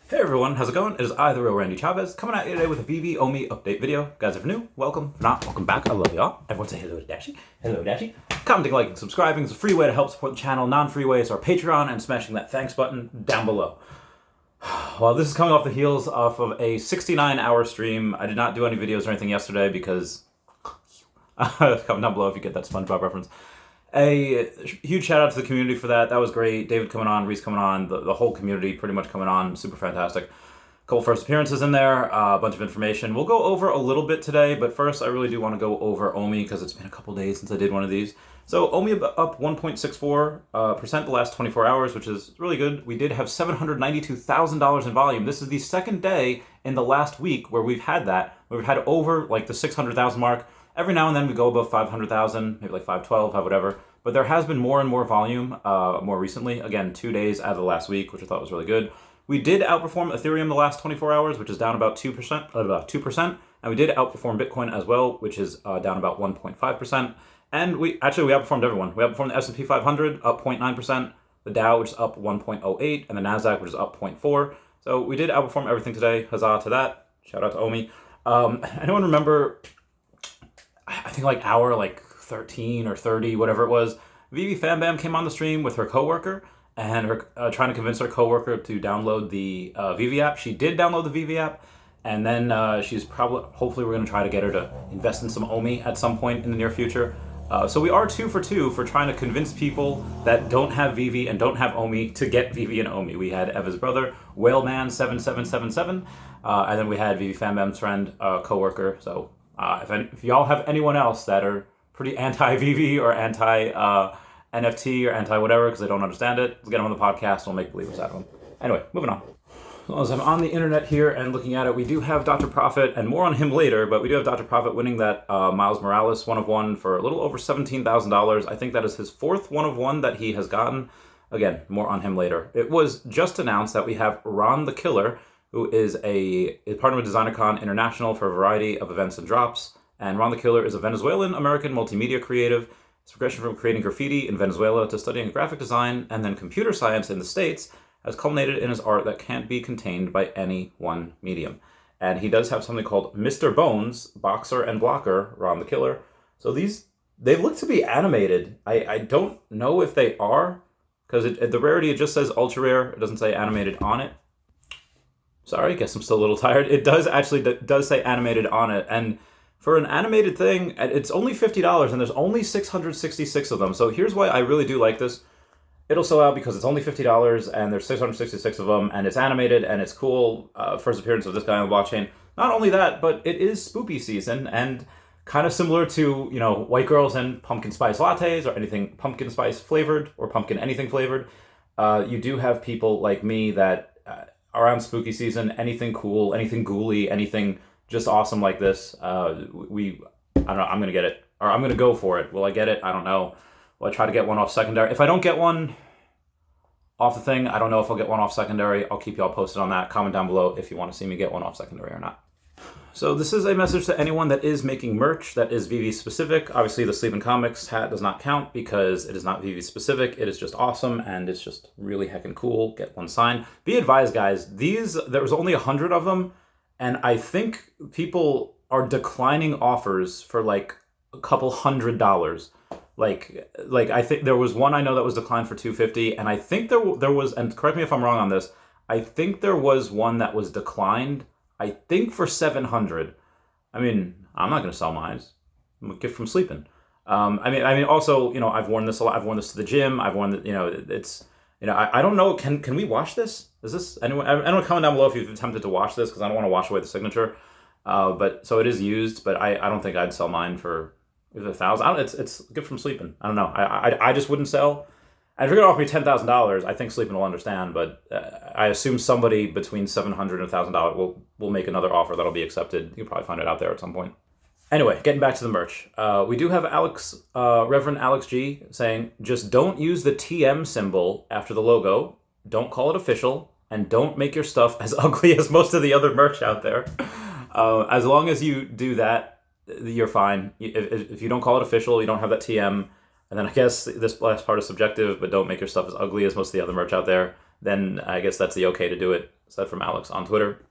Hey everyone, how's it going? It is I, the real Randy Chavez, coming at you today with a VV Omi update video. Guys, if you're new, welcome. If not, welcome back. I love y'all. Everyone say hello to Dashie. Hello, Dashie. Commenting, liking, subscribing is a free way to help support the channel. Non-free ways are Patreon and smashing that thanks button down below. Well, this is coming off the heels of a 69-hour stream. I did not do any videos or anything yesterday because... comment down below if you get that SpongeBob reference. A huge shout out to the community for that. That was great. David coming on, Reese coming on, the whole community pretty much coming on. Super fantastic. A couple first appearances in there, a bunch of information. We'll go over a little bit today, but first I really do want to go over Omi because it's been a couple days since I did one of these. So Omi up 1.64% the last 24 hours, which is really good. We did have $792,000 in volume. This is the second day in the last week where we've had that. We've had over like the 600,000 mark. Every now and then we go above 500,000, maybe like 512, whatever. But there has been more and more volume more recently. Again, 2 days out of the last week, which I thought was really good. We did outperform Ethereum the last 24 hours, which is down about 2%, and we did outperform Bitcoin as well, which is down about 1.5%. And we outperformed everyone. We outperformed the S&P 500, up 0.9%, the Dow, which is up 1.08, and the Nasdaq, which is up 0.4. So we did outperform everything today. Huzzah to that. Shout out to Omi. Anyone remember... I think like hour 13 or 30, whatever it was, Vivi Fambam came on the stream with her coworker and her trying to convince her coworker to download the Vivi app. She did download the Vivi app, and then hopefully we're going to try to get her to invest in some Omi at some point in the near future. So we are 2 for 2 for trying to convince people that don't have Vivi and don't have Omi to get Vivi and Omi. We had Eva's brother, Whaleman7777, and then we had Vivi Fambam's friend, coworker. So if y'all have anyone else that are pretty anti-VV or anti-NFT or anti-whatever because they don't understand it, let's get them on the podcast and we'll make believers out of them. Anyway, moving on. As I'm on the internet here and looking at it, we do have Dr. Profit, and more on him later, but we do have Dr. Profit winning that Miles Morales 1 of 1 for a little over $17,000. I think that is his 4th 1 of 1 that he has gotten. Again, more on him later. It was just announced that we have Ron the Killer, who is a partner with DesignerCon International for a variety of events and drops. And Ron the Killer is a Venezuelan-American multimedia creative. His progression from creating graffiti in Venezuela to studying graphic design and then computer science in the States has culminated in his art that can't be contained by any one medium. And he does have something called Mr. Bones, Boxer and Blocker, Ron the Killer. So they look to be animated. I don't know if they are, because the rarity, it just says ultra rare. It doesn't say animated on it. Sorry, guess I'm still a little tired. It does say animated on it. And for an animated thing, it's only $50 and there's only 666 of them. So here's why I really do like this. It'll sell out because it's only $50 and there's 666 of them and it's animated and it's cool. First appearance of this guy on the blockchain. Not only that, but it is spoopy season and kind of similar to, white girls and pumpkin spice lattes or anything pumpkin spice flavored or pumpkin anything flavored. You do have people like me that... around spooky season, anything cool, anything ghouly, anything just awesome like this, I don't know, I'm going to get it. Or I'm going to go for it. Will I get it? I don't know. Will I try to get one off secondary? If I don't get one off the thing, I don't know if I'll get one off secondary. I'll keep y'all posted on that. Comment down below if you want to see me get one off secondary or not. So this is a message to anyone that is making merch that is VV specific. Obviously the Sleeping Comics hat does not count because it is not VV specific. It is just awesome and it's just really heckin' cool. Get one signed. Be advised, guys, there was only 100 of them and I think people are declining offers for like a couple $100. Like I think there was one I know that was declined for $250 and I think there was, and correct me if I'm wrong on this, I think there was one that was declined I think for $700. I mean, I'm not going to sell mine. I'm a gift from sleeping. I mean, also, I've worn this a lot. I've worn this to the gym. I've worn it's, I don't know. Can we wash this? Is this anyone comment down below if you've attempted to wash this? Cause I don't want to wash away the signature. But so it is used, but I don't think I'd sell mine for $1,000. It's a gift from sleeping. I don't know. I just wouldn't sell. And if you're going to offer me $10,000, I think Sleeping will understand, but I assume somebody between $700 and $1,000 will make another offer that'll be accepted. You'll probably find it out there at some point. Anyway, getting back to the merch. We do have Reverend Alex G saying, just don't use the TM symbol after the logo, don't call it official, and don't make your stuff as ugly as most of the other merch out there. As long as you do that, you're fine. If you don't call it official, you don't have that TM, and then I guess this last part is subjective, but don't make your stuff as ugly as most of the other merch out there. then I guess that's the okay to do it, said from Alex on Twitter.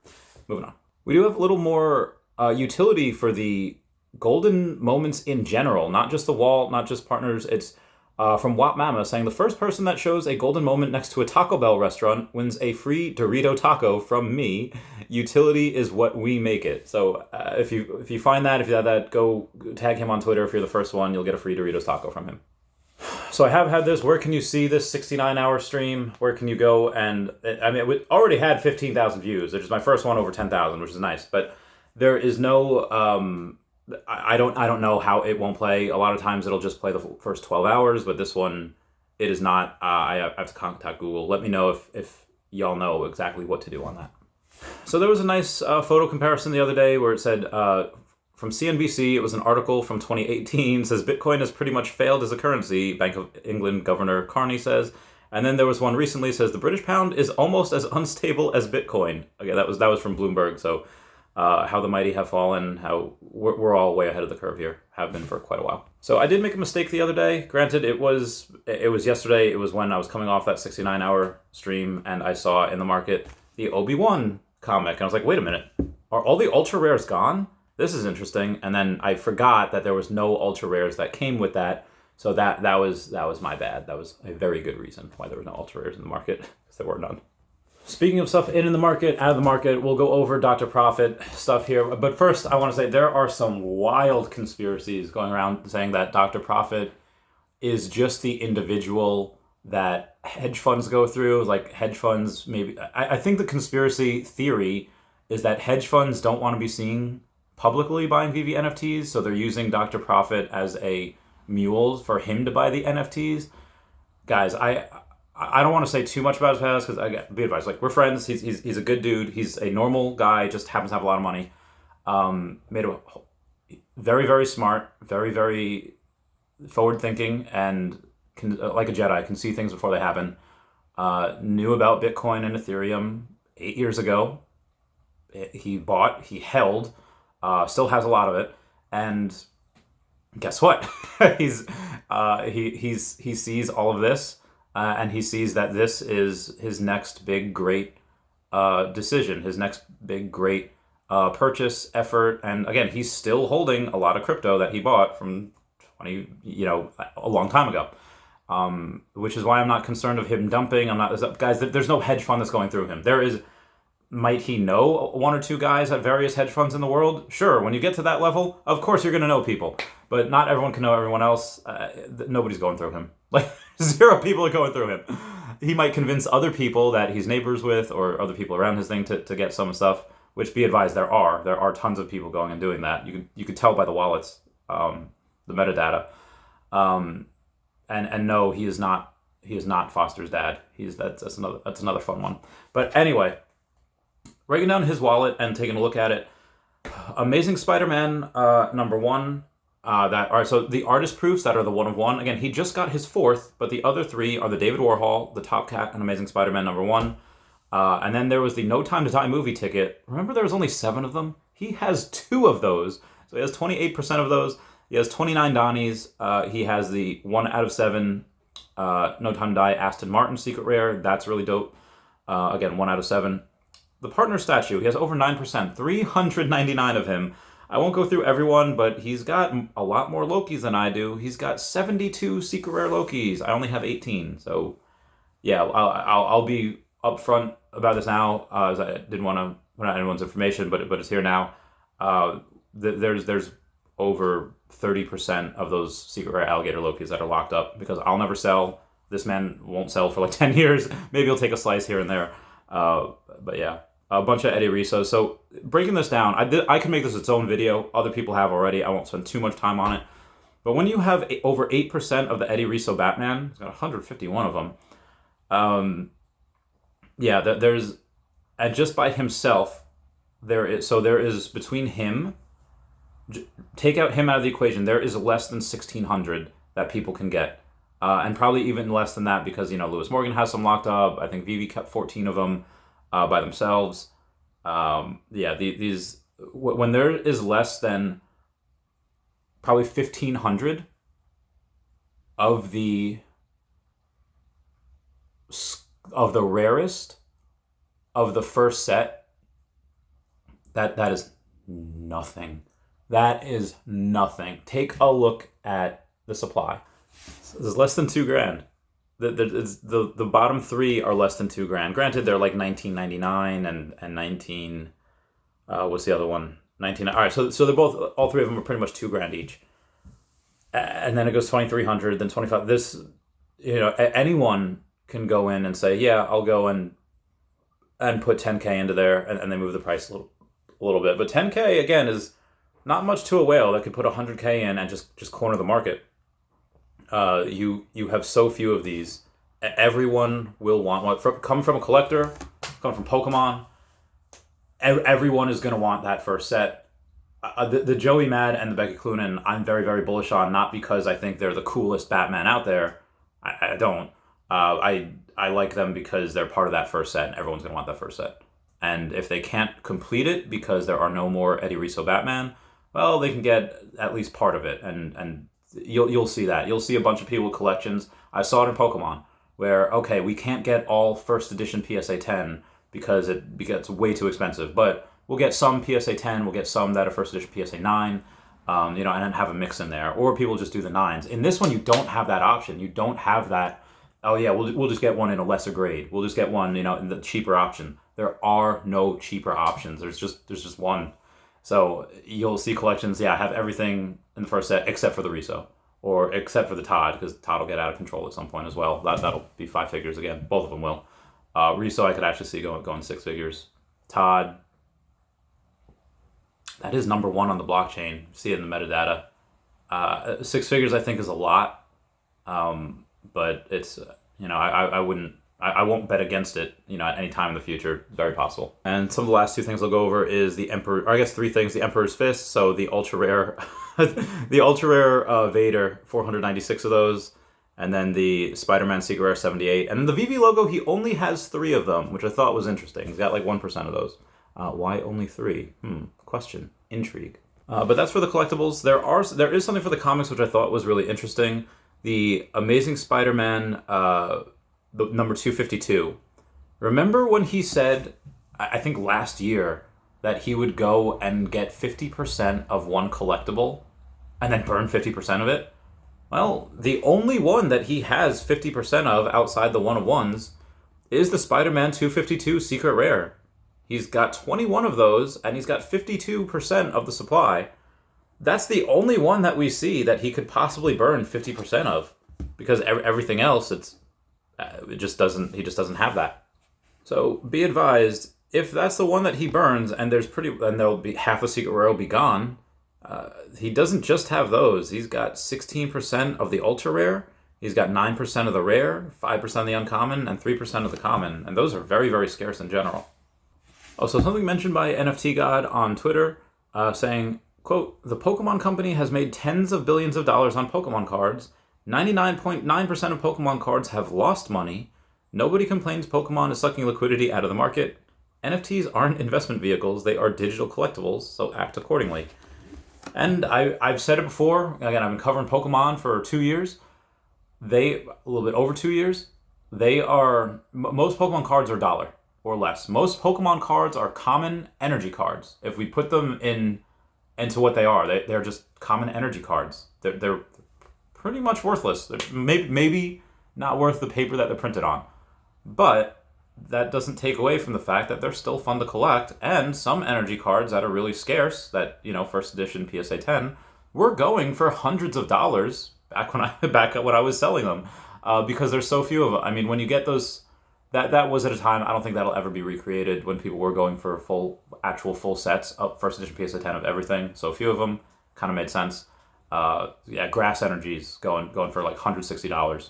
Moving on. We do have a little more utility for the golden moments in general, not just the wall, not just partners. It's from Wat Mama saying the first person that shows a golden moment next to a Taco Bell restaurant wins a free Dorito taco from me. Utility is what we make it. So if you find that, if you have that, go tag him on Twitter. If you're the first one, you'll get a free Doritos taco from him. So I have had this. Where can you see this 69-hour stream? Where can you go? And I mean, it already had 15,000 views, which is my first one over 10,000, which is nice. But there is no. I don't know how it won't play. A lot of times it'll just play the first 12 hours, but this one, it is not. I have to contact Google. Let me know if y'all know exactly what to do on that. So there was a nice photo comparison the other day where it said from CNBC, it was an article from 2018, says Bitcoin has pretty much failed as a currency, Bank of England Governor Carney says. And then there was one recently says the British pound is almost as unstable as Bitcoin. Okay, that was from Bloomberg. So how the mighty have fallen, how we're all way ahead of the curve here, have been for quite a while. So I did make a mistake the other day. Granted, it was yesterday. It was when I was coming off that 69-hour stream, and I saw in the market the Obi-Wan comic, and I was like, wait a minute, are all the ultra rares gone? This is interesting. And then I forgot that there was no ultra rares that came with that. So that was my bad. That was a very good reason why there were no ultra rares in the market, because there were none. Speaking of stuff in the market, out of the market, we'll go over Dr. Profit stuff here. But first, I want to say there are some wild conspiracies going around saying that Dr. Profit is just the individual that hedge funds go through. Like hedge funds, maybe. I think the conspiracy theory is that hedge funds don't want to be seen publicly buying VV NFTs, so they're using Dr. Profit as a mule for him to buy the NFTs. Guys, I don't want to say too much about his past because be advised, like we're friends. He's a good dude. He's a normal guy. Just happens to have a lot of money. Very very smart. Very very forward thinking and like a Jedi can see things before they happen. Knew about Bitcoin and Ethereum 8 years ago. He bought. He held. Still has a lot of it. And guess what? he sees all of this. And he sees that this is his next big, great decision, his next big, great purchase effort. And again, he's still holding a lot of crypto that he bought from a long time ago, which is why I'm not concerned of him dumping. Guys, there's no hedge fund that's going through him. There is, might he know one or two guys at various hedge funds in the world? Sure, when you get to that level, of course you're going to know people. But not everyone can know everyone else. Nobody's going through him. Like, 0 people are going through him. He might convince other people that he's neighbors with or other people around his thing to get some stuff, which be advised there are tons of people going and doing that. You could tell by the wallets, the metadata. And no, he is not Foster's dad. That's another fun one. But anyway, breaking down his wallet and taking a look at it. Amazing Spider-Man number 1. So the artist proofs that are the 1 of 1. Again, he just got his 4th, but the other 3 are the David Warhol, the Top Cat, and Amazing Spider-Man number 1. And then there was the No Time to Die movie ticket. Remember there was only 7 of them? He has 2 of those. So he has 28% of those. He has 29 Donnies. He has the 1 out of 7 No Time to Die Aston Martin Secret Rare. That's really dope. Again, 1 out of 7. The partner statue, he has over 9%, 399 of him. I won't go through everyone, but he's got a lot more Lokis than I do. He's got 72 Secret Rare Lokis. I only have 18. So, yeah, I'll be upfront about this now, as I didn't want to put out anyone's information, but it's here now. There's over 30% of those Secret Rare Alligator Lokis that are locked up because I'll never sell. This man won't sell for like 10 years. Maybe he'll take a slice here and there. But yeah. A bunch of Eddie Rizos. So breaking this down, I can make this its own video. Other people have already. I won't spend too much time on it. But when you have over 8% of the Eddie Rizzo Batman, he's got 151 of them. There's, and just by himself, there is between him, take out him out of the equation, there is less than 1,600 that people can get. And probably even less than that because, Lewis Morgan has some locked up. I think Vivi kept 14 of them. By themselves. These when there is less than probably 1,500 of the of the rarest of the first set, that is nothing. That is nothing. Take a look at the supply. It's less than $2,000. The bottom three are less than $2,000. Granted, they're like $19.99 and 19. What's the other one? 19. All right, so they're both, all three of them are pretty much $2,000 each. And then it goes 2,300, then 25. This, anyone can go in and say, yeah, I'll go and put 10K into there, and they move the price a little bit. But 10K again is not much to a whale that could put 100K in and just corner the market. You have so few of these. Everyone will want one. Come from a collector, come from Pokemon. Everyone is going to want that first set. The Joey Mad and the Becky Cloonan, I'm very, very bullish on, not because I think they're the coolest Batman out there. I don't. I like them because they're part of that first set, and everyone's going to want that first set. And if they can't complete it because there are no more Eddie Rizzo Batman, well, they can get at least part of it, and you'll see that. You'll see a bunch of people with collections. I saw it in Pokemon, where, okay, we can't get all first edition PSA 10 because it gets way too expensive, but we'll get some PSA 10, we'll get some that are first edition PSA 9, and then have a mix in there. Or people just do the 9s. In this one, you don't have that option. You don't have that, oh yeah, we'll just get one in a lesser grade. We'll just get one, in the cheaper option. There are no cheaper options. There's just one. So you'll see collections, have everything in the first set except for the Rizzo. Or except for the Todd, because Todd will get out of control at some point as well. That'll be 5 figures again. Both of them will. Rizzo I could actually see going 6 figures. Todd, that is number 1 on the blockchain. See it in the metadata. 6 figures I think is a lot, but it's I won't bet against it. At any time in the future, very possible. And some of the last 2 things I'll go over is the Emperor, or I guess 3 things: the Emperor's Fist, so the ultra rare, the ultra rare Vader, 496 of those. And then the Spider-Man Secret Rare 78. And then the VV logo, he only has 3 of them, which I thought was interesting. He's got like 1% of those. Why only 3? Question. Intrigue. But that's for the collectibles. There is something for the comics, which I thought was really interesting. The Amazing Spider-Man, the number 252. Remember when he said, I think last year, that he would go and get 50% of one collectible and then burn 50% of it? Well, the only one that he has 50% of outside the 1-of-1s is the Spider-Man 252 Secret Rare. He's got 21 of those, and he's got 52% of the supply. That's the only one that we see that he could possibly burn 50% of, because everything else, he just doesn't have that. So be advised, if that's the one that he burns, and there'll be half the Secret Rare will be gone. He doesn't just have those. He's got 16% of the ultra rare. He's got 9% of the rare, 5% of the uncommon, and 3% of the common. And those are very, very scarce in general. Also, something mentioned by NFT God on Twitter, saying, quote, "The Pokemon Company has made tens of billions of dollars on Pokemon cards. 99.9% of Pokemon cards have lost money. Nobody complains Pokemon is sucking liquidity out of the market. NFTs aren't investment vehicles. They are digital collectibles, so act accordingly." And I've said it before. Again, I've been covering Pokemon for 2 years. A little bit over 2 years. Most Pokemon cards are $1 or less. Most Pokemon cards are common energy cards. If we put them into what they are, they're just common energy cards. They're pretty much worthless. They're maybe not worth the paper that they're printed on. But that doesn't take away from the fact that they're still fun to collect, and some energy cards that are really scarce, that, first edition PSA 10, were going for hundreds of dollars back when I was selling them, because there's so few of them. I mean, when you get those, that was at a time, I don't think that'll ever be recreated, when people were going for actual full sets of first edition PSA 10 of everything. So a few of them kind of made sense. Grass Energies going for like $160.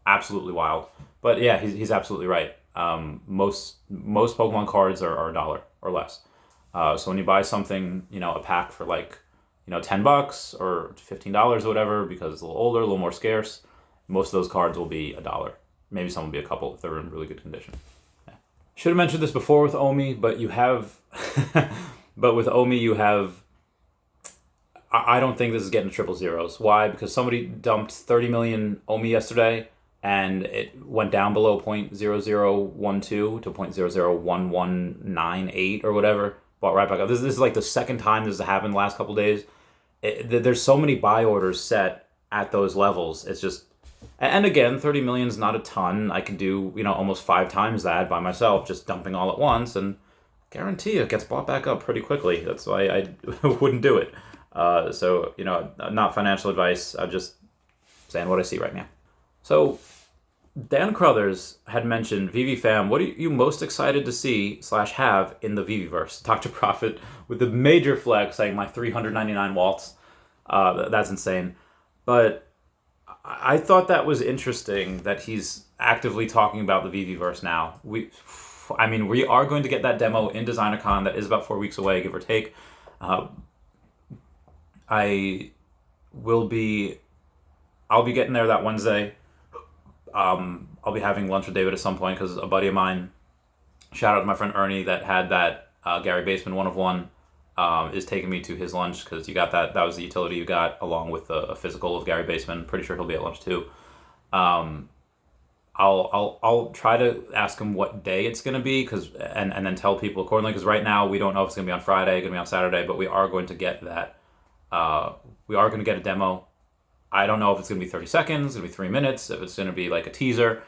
Absolutely wild. But yeah, he's absolutely right. Most Pokemon cards are $1 or less. So when you buy something, a pack for like, $10 or $15 or whatever, because it's a little older, a little more scarce, most of those cards will be $1. Maybe some will be a couple if they're in really good condition. Yeah. Should have mentioned this before with Omi, but with Omi you have, I don't think this is getting triple zeros. Why? Because somebody dumped 30 million Omi yesterday, and it went down below 0.0012 to 0.001198 or whatever. Bought right back up. This is like the second time this has happened in the last couple of days. There's so many buy orders set at those levels. It's just, and again, 30 million is not a ton. I can do, almost 5 times that by myself, just dumping all at once, and guarantee it gets bought back up pretty quickly. That's why I wouldn't do it. So, not financial advice. I'm just saying what I see right now. So, Dan Crothers had mentioned, VV fam, what are you most excited to see / have in the Veveverse? Dr. Profit with the major flex saying my 399 waltz. That's insane. But I thought that was interesting that he's actively talking about the Veveverse now. We are going to get that demo in DesignerCon that is about 4 weeks away, give or take. I'll be getting there that Wednesday. I'll be having lunch with David at some point because a buddy of mine, shout out to my friend Ernie that had that Gary Baseman 1 of 1, is taking me to his lunch because you got that was the utility you got along with a physical of Gary Baseman. Pretty sure he'll be at lunch too. I'll try to ask him what day it's going to be and then tell people accordingly, because right now we don't know if it's going to be on Friday, going to be on Saturday, but we are going to get that. We are going to get a demo. I don't know if it's going to be 30 seconds, it's going to be 3 minutes, if it's going to be like a teaser.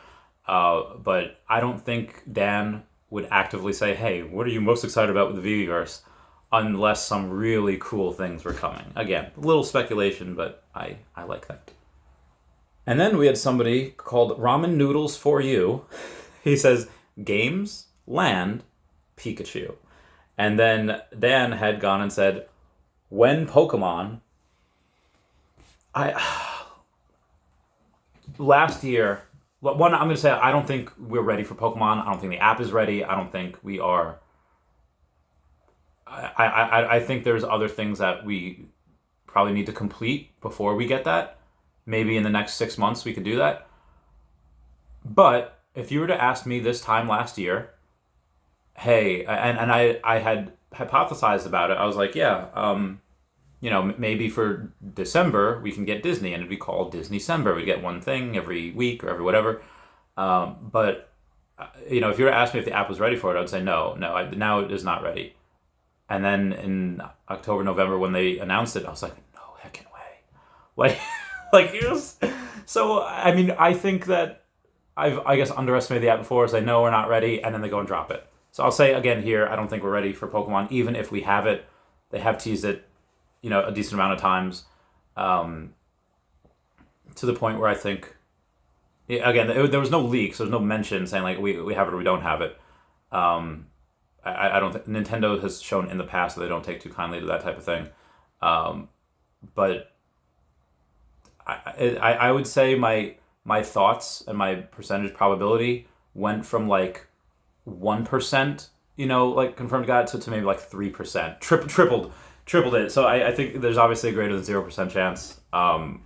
But I don't think Dan would actively say, hey, what are you most excited about with the Veveverse? Unless some really cool things were coming. Again, a little speculation, but I like that. And then we had somebody called Ramen Noodles for You. He says, games, land, Pikachu. And then Dan had gone and said, when Pokemon... Last year, one, I'm going to say I don't think we're ready for Pokemon. I don't think the app is ready. I don't think we are. I think there's other things that we probably need to complete before we get that. Maybe in the next 6 months we could do that. But if you were to ask me this time last year, hey, and I had hypothesized about it. I was like, yeah, maybe for December we can get Disney and it'd be called Disney-cember. We'd get one thing every week or every whatever. But if you were to ask me if the app was ready for it, I'd say no, now it is not ready. And then in October, November, when they announced it, I was like, no heckin' way. It was... So, I think that I guess underestimated the app before, so they know we're not ready, and then they go and drop it. So I'll say again here, I don't think we're ready for Pokemon, even if we have it. They have teased it a decent amount of times, to the point where I think, again, there was no leaks, there was no mention saying like we have it or we don't have it. I don't think Nintendo has shown in the past that they don't take too kindly to that type of thing, but I would say my thoughts and my percentage probability went from like 1%, confirmed got to maybe like 3%, tripled it. So I think there's obviously a greater than 0% chance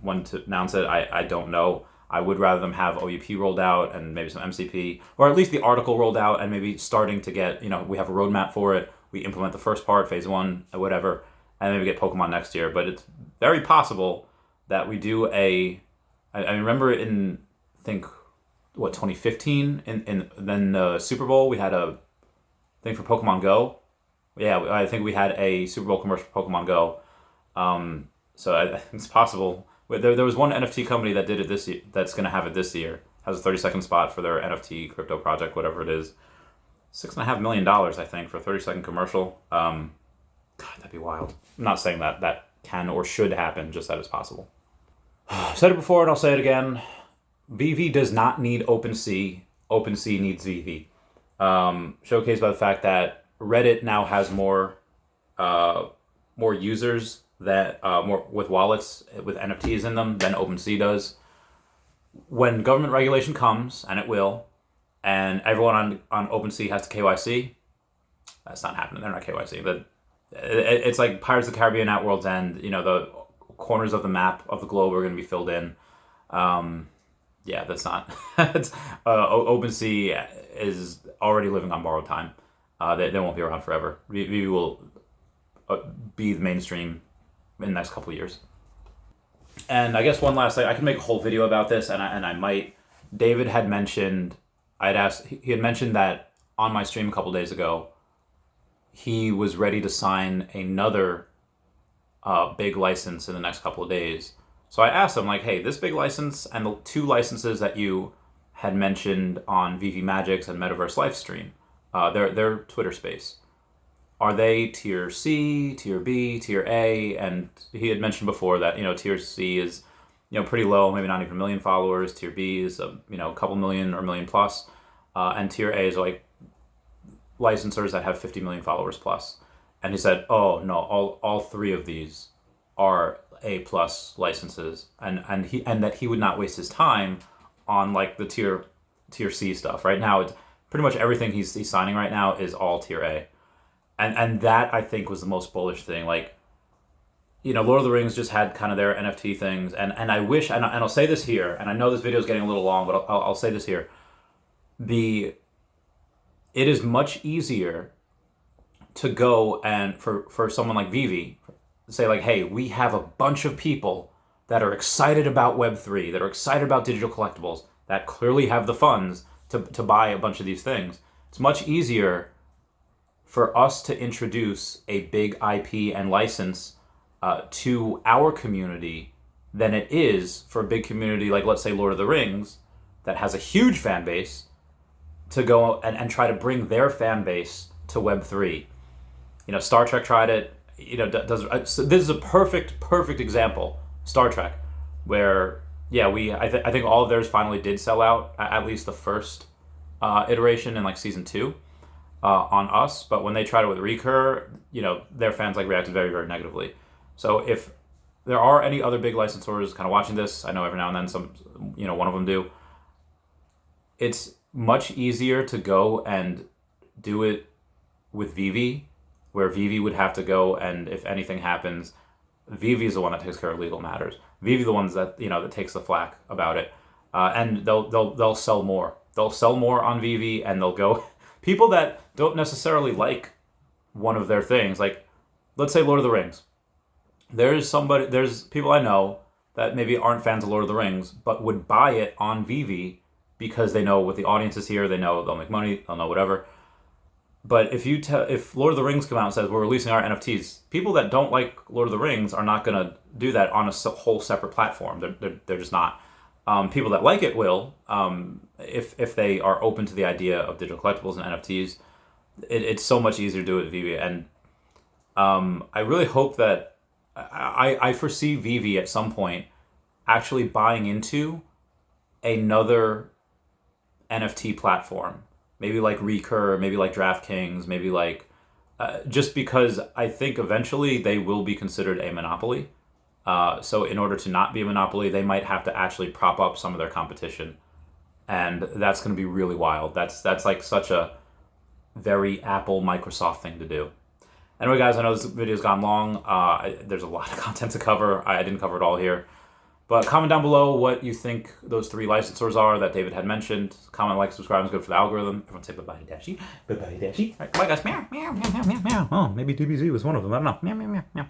when to announce it. I don't know. I would rather them have OUP rolled out and maybe some MCP, or at least the article rolled out and maybe starting to get, we have a roadmap for it. We implement the first part, phase 1, whatever, and then we get Pokemon next year. But it's very possible that we do I remember in, I think, 2015, and then the Super Bowl, we had a thing for Pokemon Go. Yeah, I think we had a Super Bowl commercial for Pokemon Go. So I think it's possible. There was one NFT company that did it this year, that's going to have it this year. Has a 30-second spot for their NFT crypto project, whatever it is. $6.5 million, I think, for a 30-second commercial. God, that'd be wild. I'm not saying that can or should happen, just that it's possible. I've said it before and I'll say it again. VV does not need OpenSea. OpenSea needs VV. Showcased by the fact that Reddit now has more users that more with wallets with NFTs in them than OpenSea does. When government regulation comes, and it will, and everyone on OpenSea has to KYC, that's not happening. They're not KYC, but it's like Pirates of the Caribbean at World's End. The corners of the map of the globe are going to be filled in. Yeah, that's not. OpenSea is already living on borrowed time. They won't be around forever. We will be the mainstream in the next couple of years. And I guess one last thing, I can make a whole video about this, and I might David had mentioned, he had mentioned that on my stream a couple days ago, he was ready to sign another big license in the next couple of days. So I asked him, like, hey, this big license and the 2 licenses that you had mentioned on VV Magic's and Metaverse Livestream, their Twitter space, are they tier C, tier B, tier A? And he had mentioned before that, tier C is, pretty low, maybe not even 1 million followers. Tier B is, a couple million or 1 million plus. And tier A is like licensors that have 50 million followers plus. And he said, oh no, all 3 of these are A plus licenses, and that he would not waste his time on like the tier C stuff. Right now, it's pretty much everything he's signing right now is all tier A. And that, I think, was the most bullish thing. Like, Lord of the Rings just had kind of their NFT things, and I wish, and I'll say this here, and I know this video is getting a little long, but I'll say this here. It is much easier to go and for someone like Vivi, say like, hey, we have a bunch of people that are excited about Web3, that are excited about digital collectibles, that clearly have the funds to buy a bunch of these things. It's much easier for us to introduce a big IP and license to our community than it is for a big community like, let's say, Lord of the Rings, that has a huge fan base, to go and try to bring their fan base to Web3. Star Trek tried it. So this is a perfect example, Star Trek, where I think all of theirs finally did sell out, at least the first iteration in like season 2 on us. But when they tried it with Recur, their fans like reacted very, very negatively. So if there are any other big licensors kind of watching this, I know every now and then some, one of them do. It's much easier to go and do it with Vivi, where Vivi would have to go, and if anything happens, Vivi is the one that takes care of legal matters. Vivi the ones that that takes the flack about it, and they'll sell more. They'll sell more on Vivi, and they'll go people that don't necessarily like one of their things. Like, let's say Lord of the Rings. There's people I know that maybe aren't fans of Lord of the Rings, but would buy it on Vivi because they know what the audience is here. They know they'll make money. They'll know whatever. But if Lord of the Rings come out and says we're releasing our NFTs, people that don't like Lord of the Rings are not going to do that on a whole separate platform. They're just not. People that like it will, if they are open to the idea of digital collectibles and NFTs. It's so much easier to do it with Vivi, and I really hope that I foresee Vivi at some point actually buying into another NFT platform. Maybe like Recur, maybe like DraftKings, maybe like... just because I think eventually they will be considered a monopoly. So in order to not be a monopoly, they might have to actually prop up some of their competition. And that's going to be really wild. That's like such a very Apple, Microsoft thing to do. Anyway, guys, I know this video's gone long. There's a lot of content to cover. I didn't cover it all here. But comment down below what you think those 3 licensors are that David had mentioned. Comment, like, subscribe is good for the algorithm. Everyone say bye-bye, Dashi. Bye-bye, Dashi. All right, bye, guys. Meow, meow, meow, meow, meow. Oh, maybe DBZ was one of them. I don't know. Meow, meow, meow, meow.